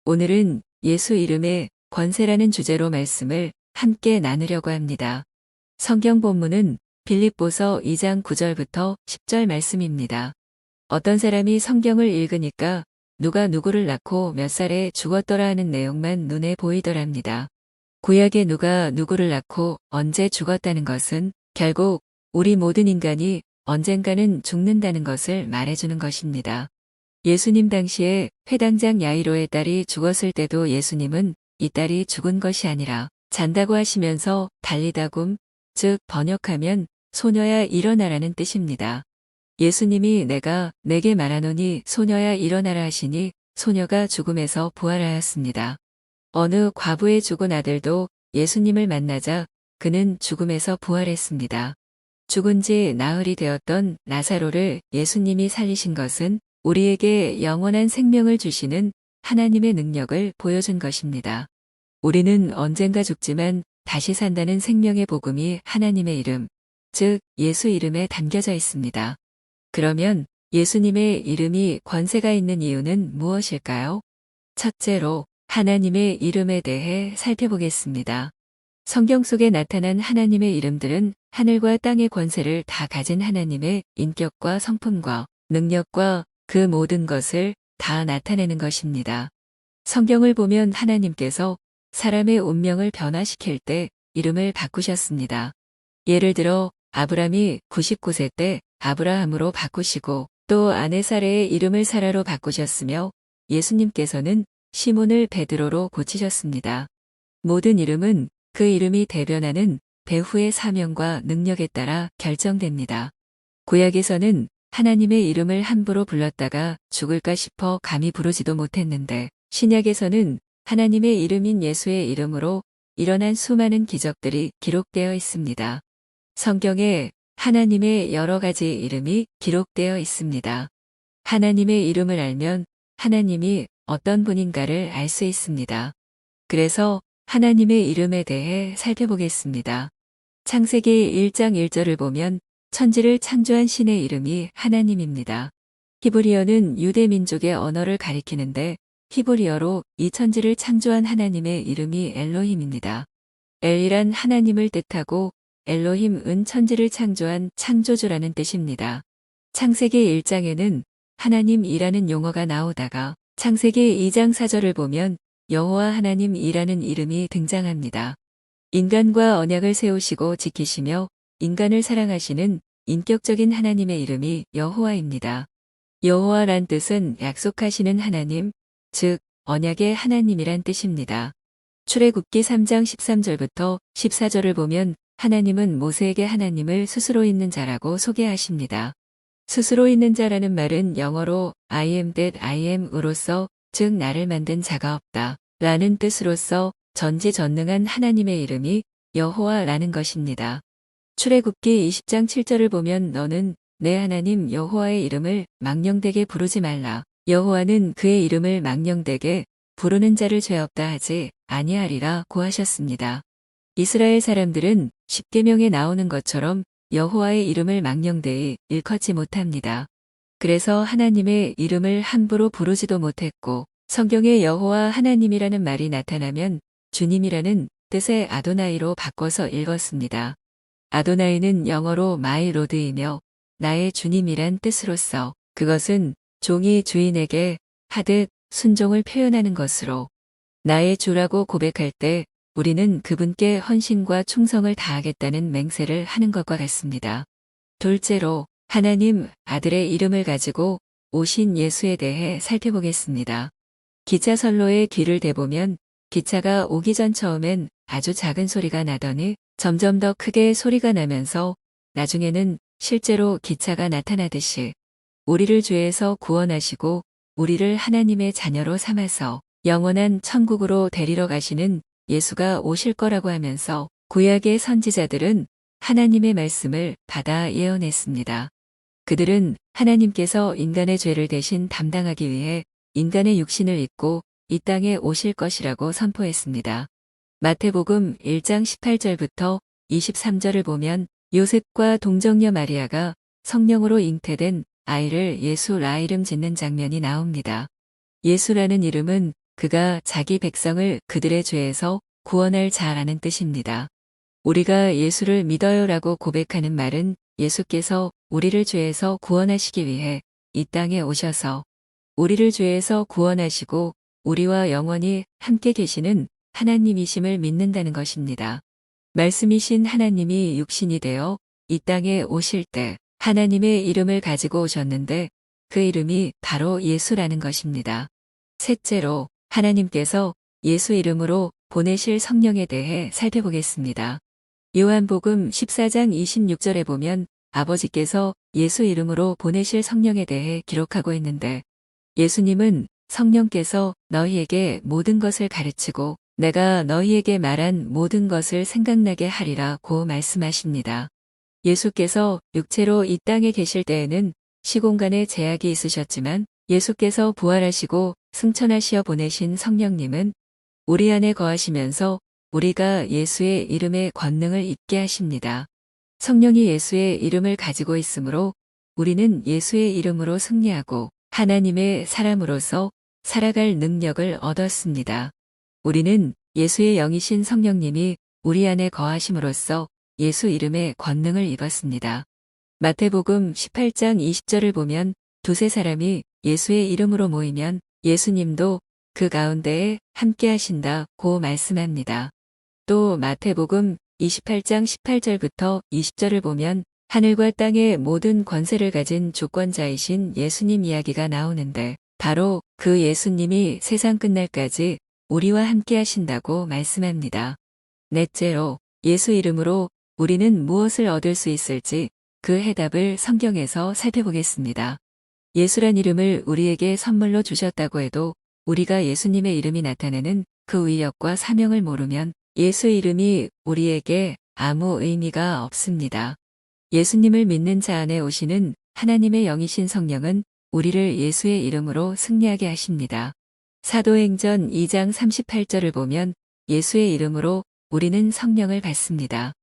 오늘은 예수 이름의 권세라는 주제로 말씀을 함께 나누려고 합니다. 성경 본문은 빌립보서 2장 9절부터 10절 말씀입니다. 어떤 사람이 성경을 읽으니까 누가 누구를 낳고 몇 살에 죽었더라 하는 내용만 눈에 보이더랍니다. 구약에 누가 누구를 낳고 언제 죽었다는 것은 결국 우리 모든 인간이 언젠가는 죽는다는 것을 말해주는 것입니다. 예수님 당시에 회당장 야이로의 딸이 죽었을 때도 예수님은 이 딸이 죽은 것이 아니라 잔다고 하시면서 달리다굼, 즉 번역하면 소녀야 일어나라는 뜻입니다. 예수님이 내가 내게 말하노니 소녀야 일어나라 하시니 소녀가 죽음에서 부활하였습니다. 어느 과부의 죽은 아들도 예수님을 만나자 그는 죽음에서 부활했습니다. 죽은 지 나흘이 되었던 나사로를 예수님이 살리신 것은 우리에게 영원한 생명을 주시는 하나님의 능력을 보여준 것입니다. 우리는 언젠가 죽지만 다시 산다는 생명의 복음이 하나님의 이름, 즉 예수 이름에 담겨져 있습니다. 그러면 예수님의 이름이 권세가 있는 이유는 무엇일까요? 첫째로 하나님의 이름에 대해 살펴보겠습니다. 성경 속에 나타난 하나님의 이름들은 하늘과 땅의 권세를 다 가진 하나님의 인격과 성품과 능력과 그 모든 것을 다 나타내는 것입니다. 성경을 보면 하나님께서 사람의 운명을 변화시킬 때 이름을 바꾸셨습니다. 예를 들어 아브람이 99세 때 아브라함으로 바꾸시고 또 아내 사레의 이름을 사라로 바꾸셨으며 예수님께서는 시몬을 베드로로 고치셨습니다. 모든 이름은 그 이름이 대변하는 배후의 사명과 능력에 따라 결정됩니다. 구약에서는 하나님의 이름을 함부로 불렀다가 죽을까 싶어 감히 부르지도 못했는데 신약에서는 하나님의 이름인 예수의 이름으로 일어난 수많은 기적들이 기록되어 있습니다. 성경에 하나님의 여러 가지 이름이 기록되어 있습니다. 하나님의 이름을 알면 하나님이 어떤 분인가를 알 수 있습니다. 그래서 하나님의 이름에 대해 살펴보겠습니다. 창세기 1장 1절을 보면 천지를 창조한 신의 이름이 하나님입니다. 히브리어는 유대 민족의 언어를 가리키는데 히브리어로 이 천지를 창조한 하나님의 이름이 엘로힘입니다. 엘이란 하나님을 뜻하고 엘로힘은 천지를 창조한 창조주라는 뜻입니다. 창세기 1장에는 하나님이라는 용어가 나오다가 창세기 2장 4절을 보면 여호와 하나님이라는 이름이 등장합니다. 인간과 언약을 세우시고 지키시며 인간을 사랑하시는 인격적인 하나님의 이름이 여호와입니다. 여호와란 뜻은 약속하시는 하나님, 즉 언약의 하나님이란 뜻입니다. 출애굽기 3장 13절부터 14절을 보면 하나님은 모세에게 하나님을 스스로 있는 자라고 소개하십니다. 스스로 있는 자라는 말은 영어로 I am that I am으로서 즉 나를 만든 자가 없다 라는 뜻으로서 전지전능한 하나님의 이름이 여호와라는 것입니다. 출애굽기 20장 7절을 보면 너는 내 하나님 여호와의 이름을 망령되게 부르지 말라. 여호와는 그의 이름을 망령되게 부르는 자를 죄 없다 하지 아니하리라 고하셨습니다. 이스라엘 사람들은 십계명에 나오는 것처럼 여호와의 이름을 망령되이 일컫지 못합니다. 그래서 하나님의 이름을 함부로 부르지도 못했고 성경에 여호와 하나님이라는 말이 나타나면 주님이라는 뜻의 아도나이로 바꿔서 읽었습니다. 아도나이는 영어로 마이 로드이며 나의 주님이란 뜻으로서 그것은 종이 주인에게 하듯 순종을 표현하는 것으로 나의 주라고 고백할 때 우리는 그분께 헌신과 충성을 다하겠다는 맹세를 하는 것과 같습니다. 둘째로 하나님 아들의 이름을 가지고 오신 예수에 대해 살펴보겠습니다. 기차선로에 귀를 대보면 기차가 오기 전 처음엔 아주 작은 소리가 나더니 점점 더 크게 소리가 나면서 나중에는 실제로 기차가 나타나듯이 우리를 죄에서 구원하시고 우리를 하나님의 자녀로 삼아서 영원한 천국으로 데리러 가시는 예수가 오실 거라고 하면서 구약의 선지자들은 하나님의 말씀을 받아 예언했습니다. 그들은 하나님께서 인간의 죄를 대신 담당하기 위해 인간의 육신을 입고 이 땅에 오실 것이라고 선포했습니다. 마태복음 1장 18절부터 23절을 보면 요셉과 동정녀 마리아가 성령으로 잉태된 아이를 예수라 이름 짓는 장면이 나옵니다. 예수라는 이름은 그가 자기 백성을 그들의 죄에서 구원할 자라는 뜻입니다. 우리가 예수를 믿어요라고 고백하는 말은 예수께서 우리를 죄에서 구원하시기 위해 이 땅에 오셔서 우리를 죄에서 구원하시고 우리와 영원히 함께 계시는 하나님이심을 믿는다는 것입니다. 말씀이신 하나님이 육신이 되어 이 땅에 오실 때 하나님의 이름을 가지고 오셨는데 그 이름이 바로 예수라는 것입니다. 셋째로 하나님께서 예수 이름으로 보내실 성령에 대해 살펴보겠습니다. 요한복음 14장 26절에 보면 아버지께서 예수 이름으로 보내실 성령에 대해 기록하고 있는데 예수님은 성령께서 너희에게 모든 것을 가르치고 내가 너희에게 말한 모든 것을 생각나게 하리라고 말씀하십니다. 예수께서 육체로 이 땅에 계실 때에는 시공간에 제약이 있으셨지만 예수께서 부활하시고 승천하시어 보내신 성령님은 우리 안에 거하시면서 우리가 예수의 이름의 권능을 입게 하십니다. 성령이 예수의 이름을 가지고 있으므로 우리는 예수의 이름으로 승리하고 하나님의 사람으로서 살아갈 능력을 얻었습니다. 우리는 예수의 영이신 성령님이 우리 안에 거하심으로써 예수 이름의 권능을 입었습니다. 마태복음 18장 20절을 보면 두세 사람이 예수의 이름으로 모이면 예수님도 그 가운데에 함께 하신다고 말씀합니다. 또 마태복음 28장 18절부터 20절을 보면 하늘과 땅의 모든 권세를 가진 주권자이신 예수님 이야기가 나오는데 바로 그 예수님이 세상 끝날까지 우리와 함께 하신다고 말씀합니다. 넷째로 예수 이름으로 우리는 무엇을 얻을 수 있을지 그 해답을 성경에서 살펴보겠습니다. 예수란 이름을 우리에게 선물로 주셨다고 해도 우리가 예수님의 이름이 나타내는 그 위력과 사명을 모르면 예수 이름이 우리에게 아무 의미가 없습니다. 예수님을 믿는 자 안에 오시는 하나님의 영이신 성령은 우리를 예수의 이름으로 승리하게 하십니다. 사도행전 2장 38절을 보면 예수의 이름으로 우리는 성령을 받습니다.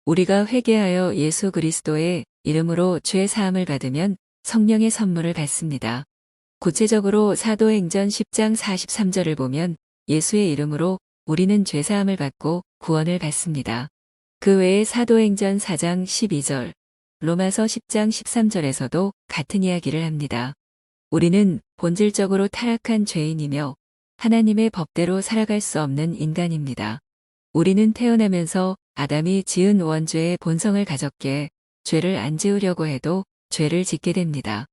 우리가 회개하여 예수 그리스도의 이름으로 죄 사함을 받으면 성령의 선물을 받습니다. 구체적으로 사도행전 10장 43절을 보면 예수의 이름으로 우리는 죄 사함을 받고 구원을 받습니다. 그 외에 사도행전 4장 12절, 로마서 10장 13절에서도 같은 이야기를 합니다. 우리는 본질적으로 타락한 죄인이며 하나님의 법대로 살아갈 수 없는 인간입니다. 우리는 태어나면서 아담이 지은 원죄의 본성을 가졌기에 죄를 안 지으려고 해도 죄를 짓게 됩니다.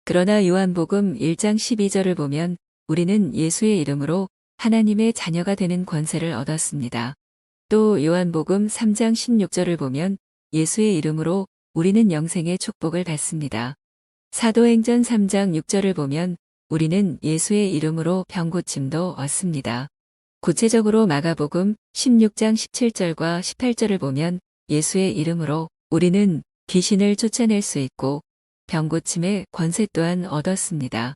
그러나 요한복음 1장 12절을 보면 우리는 예수의 이름으로 하나님의 자녀가 되는 권세를 얻었습니다. 또 요한복음 3장 16절을 보면 예수의 이름으로 우리는 영생의 축복을 받습니다. 사도행전 3장 6절을 보면 우리는 예수의 이름으로 병고침도 얻습니다. 구체적으로 마가복음 16장 17절과 18절을 보면 예수의 이름으로 우리는 귀신을 쫓아낼 수 있고 병고침의 권세 또한 얻었습니다.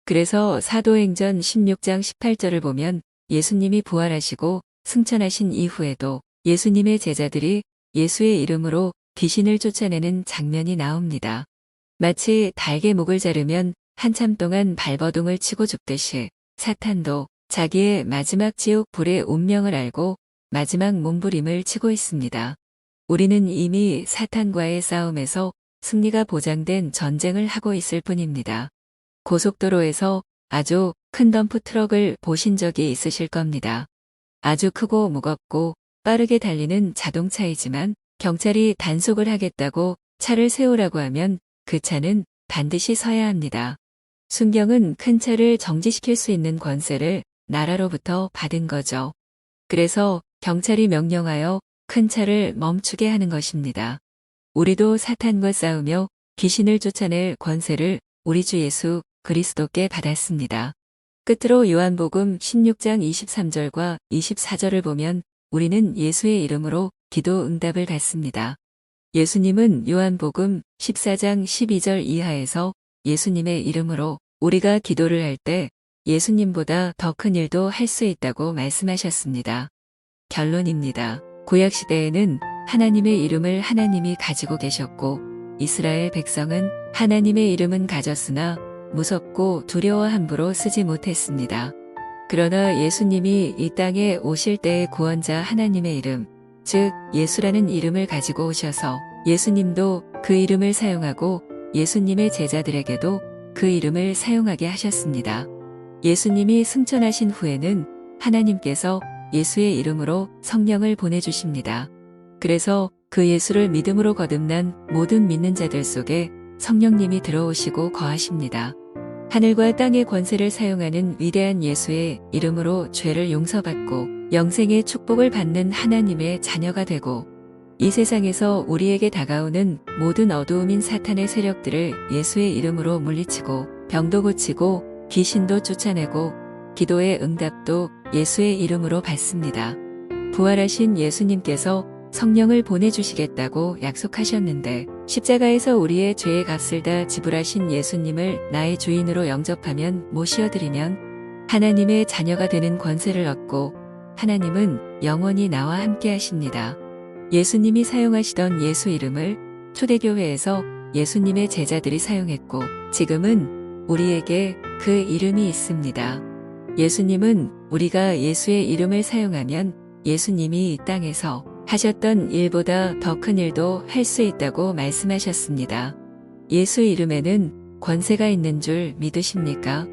그래서 사도행전 16장 18절을 보면 예수님이 부활하시고 승천하신 이후에도 예수님의 제자들이 예수의 이름으로 귀신을 쫓아내는 장면이 나옵니다. 마치 닭의 목을 자르면 한참 동안 발버둥을 치고 죽듯이 사탄도 자기의 마지막 지옥 불의 운명을 알고 마지막 몸부림을 치고 있습니다. 우리는 이미 사탄과의 싸움에서 승리가 보장된 전쟁을 하고 있을 뿐입니다. 고속도로에서 아주 큰 덤프 트럭을 보신 적이 있으실 겁니다. 아주 크고 무겁고 빠르게 달리는 자동차이지만 경찰이 단속을 하겠다고 차를 세우라고 하면 그 차는 반드시 서야 합니다. 순경은 큰 차를 정지시킬 수 있는 권세를 나라로부터 받은 거죠. 그래서 경찰이 명령하여 큰 차를 멈추게 하는 것입니다. 우리도 사탄과 싸우며 귀신을 쫓아낼 권세를 우리 주 예수 그리스도께 받았습니다. 끝으로 요한복음 16장 23절과 24절을 보면 우리는 예수의 이름으로 기도 응답을 받습니다. 예수님은 요한복음 14장 12절 이하에서 예수님의 이름으로 우리가 기도를 할 때 예수님보다 더 큰 일도 할 수 있다고 말씀하셨습니다. 결론입니다. 구약시대에는 하나님의 이름을 하나님이 가지고 계셨고 이스라엘 백성은 하나님의 이름은 가졌으나 무섭고 두려워 함부로 쓰지 못했습니다. 그러나 예수님이 이 땅에 오실 때의 구원자 하나님의 이름, 즉 예수라는 이름을 가지고 오셔서 예수님도 그 이름을 사용하고 예수님의 제자들에게도 그 이름을 사용하게 하셨습니다. 예수님이 승천하신 후에는 하나님께서 예수의 이름으로 성령을 보내주십니다. 그래서 그 예수를 믿음으로 거듭난 모든 믿는 자들 속에 성령님이 들어오시고 거하십니다. 하늘과 땅의 권세를 사용하는 위대한 예수의 이름으로 죄를 용서받고 영생의 축복을 받는 하나님의 자녀가 되고 이 세상에서 우리에게 다가오는 모든 어두움인 사탄의 세력들을 예수의 이름으로 물리치고 병도 고치고 귀신도 쫓아내고 기도의 응답도 예수의 이름으로 받습니다. 부활하신 예수님께서 성령을 보내주시겠다고 약속하셨는데 십자가에서 우리의 죄의 값을 다 지불하신 예수님을 나의 주인으로 영접하면 모시어드리면 하나님의 자녀가 되는 권세를 얻고 하나님은 영원히 나와 함께 하십니다. 예수님이 사용하시던 예수 이름을 초대교회에서 예수님의 제자들이 사용했고 지금은 우리에게 그 이름이 있습니다. 예수님은 우리가 예수의 이름을 사용하면 예수님이 이 땅에서 하셨던 일보다 더 큰 일도 할 수 있다고 말씀하셨습니다. 예수 이름에는 권세가 있는 줄 믿으십니까?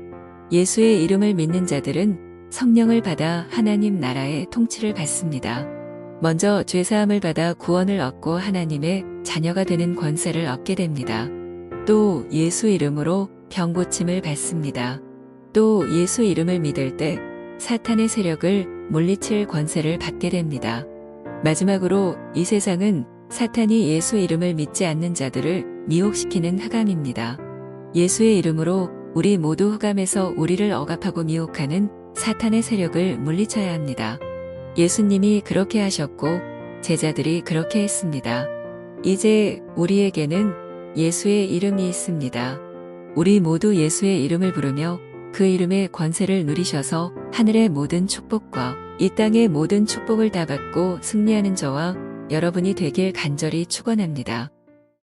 예수의 이름을 믿는 자들은 성령을 받아 하나님 나라의 통치를 받습니다. 먼저 죄사함을 받아 구원을 얻고 하나님의 자녀가 되는 권세를 얻게 됩니다. 또 예수 이름으로 병 고침을 받습니다. 또 예수 이름을 믿을 때 사탄의 세력을 물리칠 권세를 받게 됩니다. 마지막으로 이 세상은 사탄이 예수 이름을 믿지 않는 자들을 미혹시키는 흑암입니다. 예수의 이름으로 우리 모두 흑암에서 우리를 억압하고 미혹하는 사탄의 세력을 물리쳐야 합니다. 예수님이 그렇게 하셨고 제자들이 그렇게 했습니다. 이제 우리에게는 예수의 이름이 있습니다. 우리 모두 예수의 이름을 부르며 그 이름의 권세를 누리셔서 하늘의 모든 축복과 이 땅의 모든 축복을 다 받고 승리하는 저와 여러분이 되길 간절히 축원합니다.